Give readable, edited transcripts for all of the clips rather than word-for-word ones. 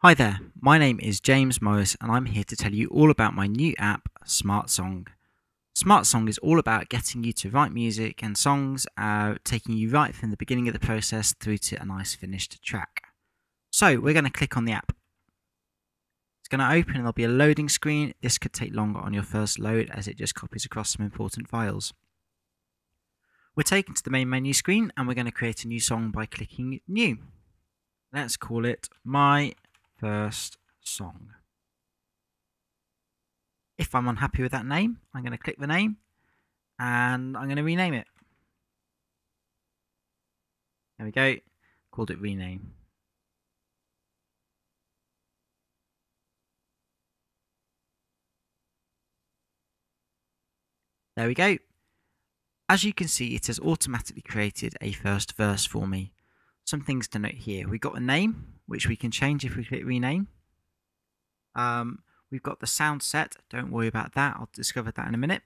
Hi there, my name is James Morris and I'm here to tell you all about my new app, SmartSong. SmartSong is all about getting you to write music and songs, taking you right from the beginning of the process through to a nice finished track. So we're going to click on the app. It's going to open and there'll be a loading screen. This could take longer on your first load as it just copies across some important files. We're taken to the main menu screen and we're going to create a new song by clicking New. Let's call it My First Song. If I'm unhappy with that name, I'm going to click the name and I'm going to rename it. There we go, called it Rename. There we go. As you can see, it has automatically created a first verse for me. Some things to note here. We've got a name, which we can change if we click rename. We've got the sound set. Don't worry about that. I'll discover that in a minute.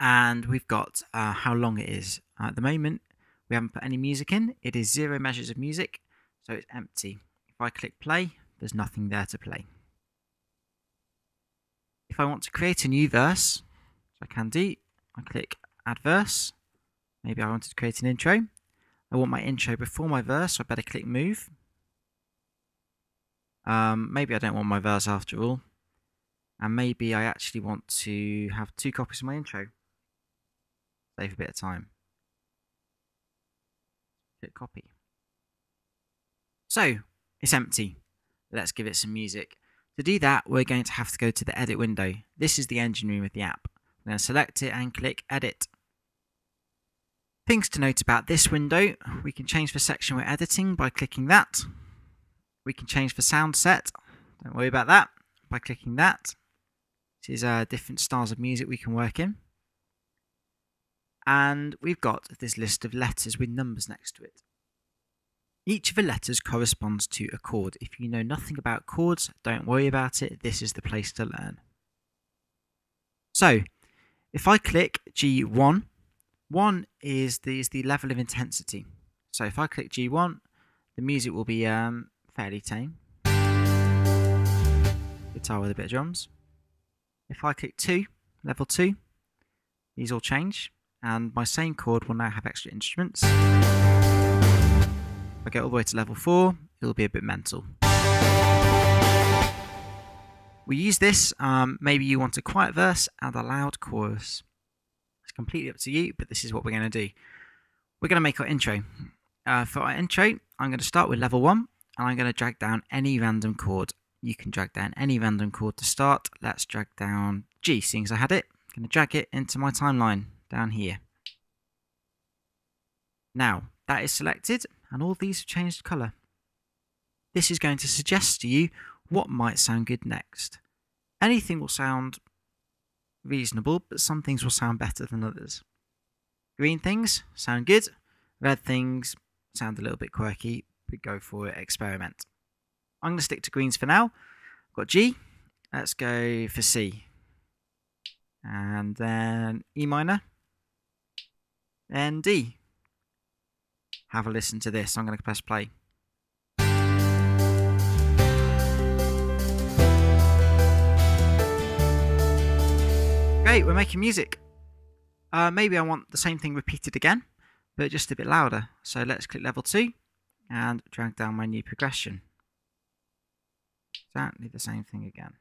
And we've got how long it is. At the moment, we haven't put any music in. It is 0 measures of music, so it's empty. If I click play, there's nothing there to play. If I want to create a new verse, which I can do, I click add verse. Maybe I wanted to create an intro. I want my intro before my verse, so I better click move. Maybe I don't want my verse after all. And maybe I actually want to have 2 copies of my intro. Save a bit of time. Click copy. So, it's empty. Let's give it some music. To do that, we're going to have to go to the edit window. This is the engine room of the app. I'm going to select it and click edit. Things to note about this window: we can change the section we're editing by clicking that. We can change the sound set, don't worry about that, by clicking that. This is different styles of music we can work in. And we've got this list of letters with numbers next to it. Each of the letters corresponds to a chord. If you know nothing about chords, don't worry about it, this is the place to learn. So, if I click G1, 1 is the level of intensity. So if I click G1, the music will be fairly tame. Guitar with a bit of drums. If I click 2, level 2, these all change, and my same chord will now have extra instruments. If I get all the way to level 4, it'll be a bit mental. We use this, maybe you want a quiet verse and a loud chorus. It's completely up to you, but this is what we're going to do. We're going to make our intro. For our intro, I'm going to start with level 1, and I'm going to drag down any random chord. You can drag down any random chord to start. Let's drag down G, seeing as I had it. I'm going to drag it into my timeline down here. Now, that is selected, and all these have changed colour. This is going to suggest to you what might sound good next. Anything will sound reasonable, but some things will sound better than others. Green things sound good, red things sound a little bit quirky, but go for it, experiment. I'm going to stick to greens for now. I've got G, let's go for C. And then E minor, then D. Have a listen to this, I'm going to press play. Great, we're making music. Maybe I want the same thing repeated again, but just a bit louder. So let's click level 2 and drag down my new progression. Exactly the same thing again.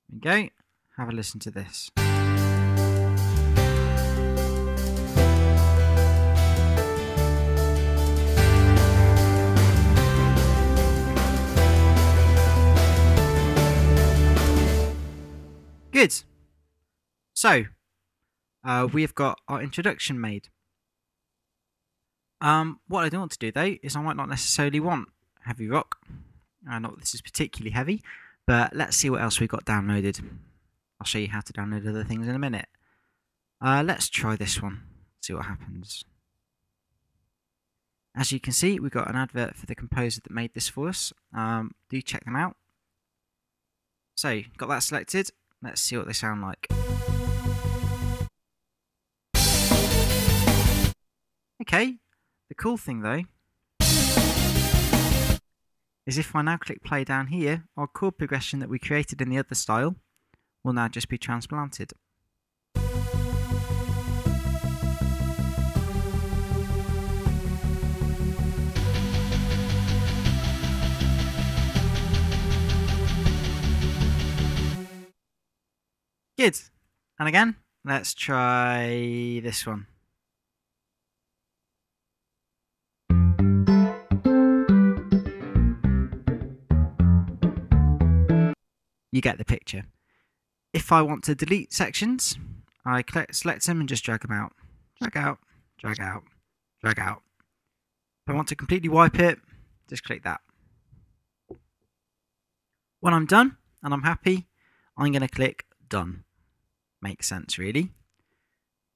There we go. Have a listen to this. Good. So, we've got our introduction made. What I don't want to do though is I might not necessarily want heavy rock. Not that this is particularly heavy, but let's see what else we've got downloaded. I'll show you how to download other things in a minute. Let's try this one, see what happens. As you can see, we've got an advert for the composer that made this for us. Do check them out. So, got that selected. Let's see what they sound like. Okay, the cool thing though is if I now click play down here, our chord progression that we created in the other style will now just be transplanted. Good. And again, let's try this one. You get the picture. If I want to delete sections, I select them and just drag them out. Drag out, drag out, drag out. If I want to completely wipe it, just click that. When I'm done and I'm happy, I'm going to click done. Makes sense, really.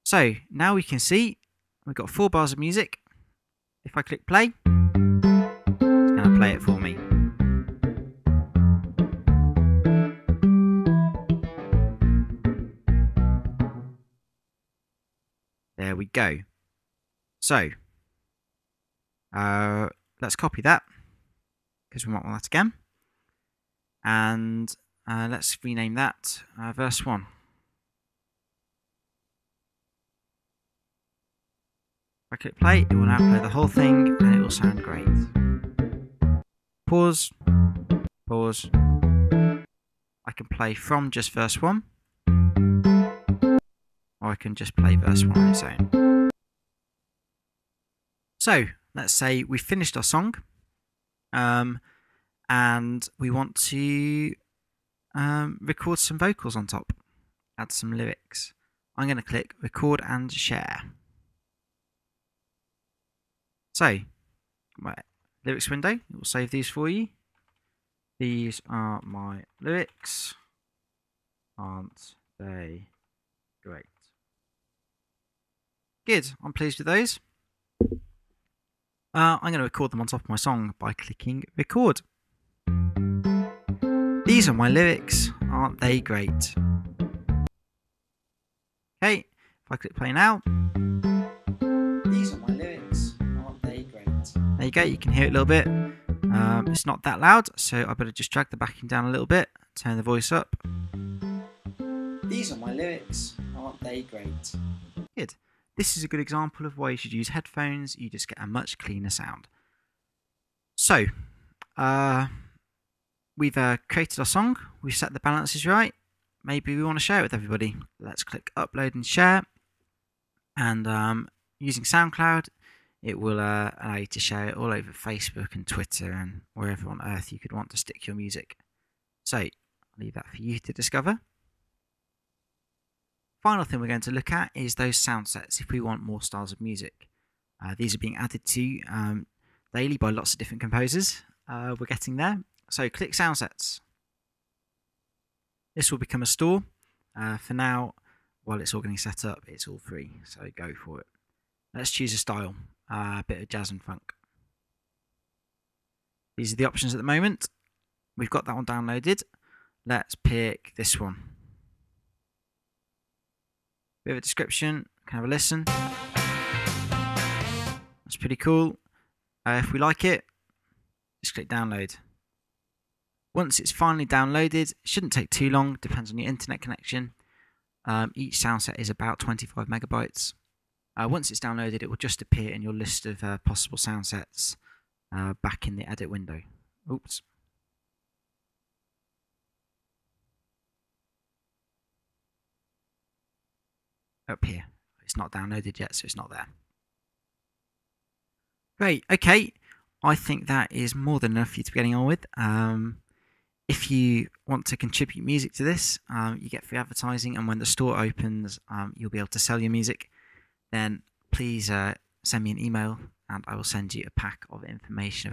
So now we can see we've got 4 bars of music. If I click play, it's going to play it for me. There we go. So let's copy that because we might want that again. And let's rename that verse 1. If I click play, it will now play the whole thing and it will sound great. Pause, pause. I can play from just verse 1, or I can just play verse 1 on its own. So let's say we've finished our song and we want to record some vocals on top, add some lyrics. I'm going to click record and share. So my lyrics window, it will save these for you. These are my lyrics. Aren't they great? Good, I'm pleased with those. I'm going to record them on top of my song by clicking record. These are my lyrics, aren't they great? Okay, if I click play now. These are my lyrics, aren't they great? There you go, you can hear it a little bit. It's not that loud, so I better just drag the backing down a little bit, turn the voice up. These are my lyrics, aren't they great? Good. This is a good example of why you should use headphones. You just get a much cleaner sound. So, we've created our song. We've set the balances right. Maybe we want to share it with everybody. Let's click upload and share. And using SoundCloud, it will allow you to share it all over Facebook and Twitter and wherever on earth you could want to stick your music. So, I'll leave that for you to discover. Final thing we're going to look at is those sound sets if we want more styles of music. These are being added to daily by lots of different composers. We're getting there. So click sound sets. This will become a store. For now, while it's all getting set up, it's all free. So go for it. Let's choose a style. A bit of jazz and funk. These are the options at the moment. We've got that one downloaded. Let's pick this one. Bit of a description, can have a listen. That's pretty cool. If we like it, just click download. Once it's finally downloaded, it shouldn't take too long, depends on your internet connection. Each sound set is about 25 megabytes. Once it's downloaded, it will just appear in your list of possible sound sets back in the edit window. Oops. Up here. It's not downloaded yet, so it's not there. Great, okay. I think that is more than enough for you to be getting on with. If you want to contribute music to this, you get free advertising, and when the store opens, you'll be able to sell your music. Then please send me an email, and I will send you a pack of information